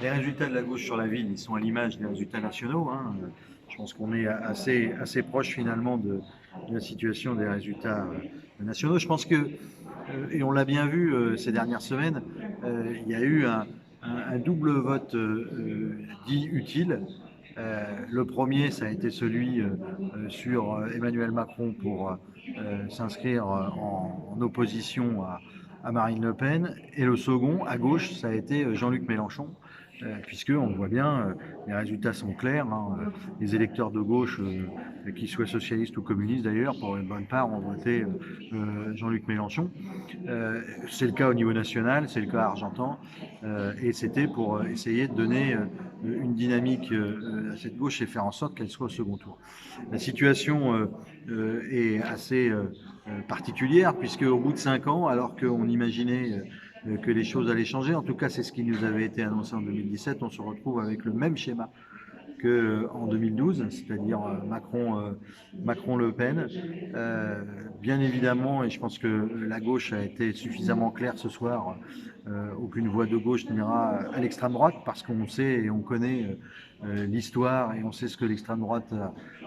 Les résultats de la gauche sur la ville, ils sont à l'image des résultats nationaux, hein. Je pense qu'on est assez proche finalement de la situation des résultats nationaux. Je pense que, et on l'a bien vu ces dernières semaines, il y a eu un double vote dit utile. Le premier, ça a été celui sur Emmanuel Macron pour s'inscrire en opposition à Marine Le Pen. Et le second, à gauche, ça a été Jean-Luc Mélenchon, puisqu'on voit bien, les résultats sont clairs, hein, les électeurs de gauche, qu'ils soient socialistes ou communistes d'ailleurs, pour une bonne part, ont voté Jean-Luc Mélenchon. C'est le cas au niveau national, c'est le cas argentin, et c'était pour essayer de donner une dynamique à cette gauche et faire en sorte qu'elle soit au second tour. La situation est assez particulière, puisque au bout de 5 ans, alors qu'on imaginait que les choses allaient changer, en tout cas c'est ce qui nous avait été annoncé en 2017, on se retrouve avec le même schéma qu'en 2012, c'est-à-dire Macron-Le Pen. Bien évidemment, et je pense que la gauche a été suffisamment claire ce soir, aucune voix de gauche n'ira à l'extrême droite, parce qu'on sait et on connaît l'histoire et on sait ce que l'extrême droite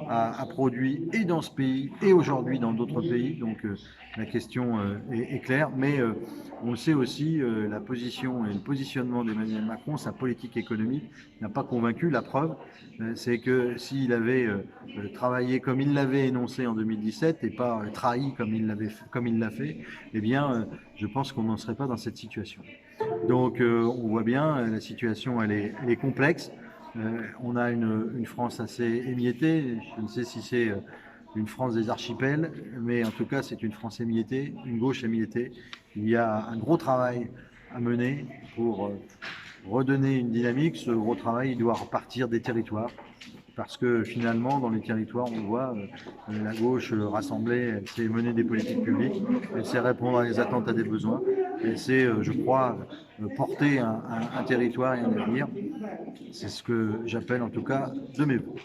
a produit et dans ce pays et aujourd'hui dans d'autres pays. Donc la question est claire, mais on le sait aussi, la position et le positionnement d'Emmanuel Macron, sa politique économique n'a pas convaincu. La preuve, c'est que s'il avait travaillé comme il l'avait énoncé en 2017 et pas trahi comme il l'a fait, eh bien, je pense qu'on n'en serait pas dans cette situation. Donc, on voit bien, la situation, elle est complexe. On a une France assez émiettée. Je ne sais si c'est une France des archipels, mais en tout cas, c'est une France émiettée, une gauche émiettée. Il y a un gros travail à mener pour redonner une dynamique. Ce gros travail, il doit repartir des territoires. Parce que finalement, dans les territoires, on voit la gauche rassemblée, elle sait mener des politiques publiques, elle sait répondre à des attentes, à des besoins, elle sait, je crois, porter un territoire et un avenir. C'est ce que j'appelle en tout cas de mes voeux.